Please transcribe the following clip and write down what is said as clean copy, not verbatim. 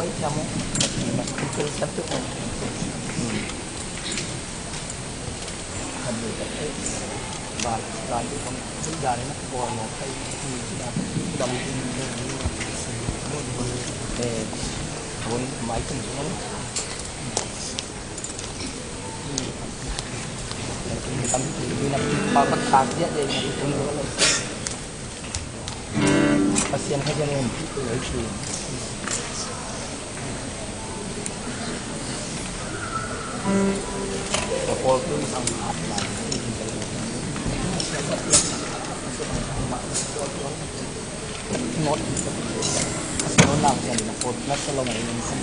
ấy chăm ấy thì mà cứ sắp trước rồi thành người ta thấy và lại thì không chúng ta đấy nó còn một cái đầm để muốn máy cùng xuống tâm thì là bao bắt khạc nhất đây là cũng nữa là pasien saja yang itu Kapol tu isang hotline ngot nó làm tiền là cột nó sẽ lồng mình không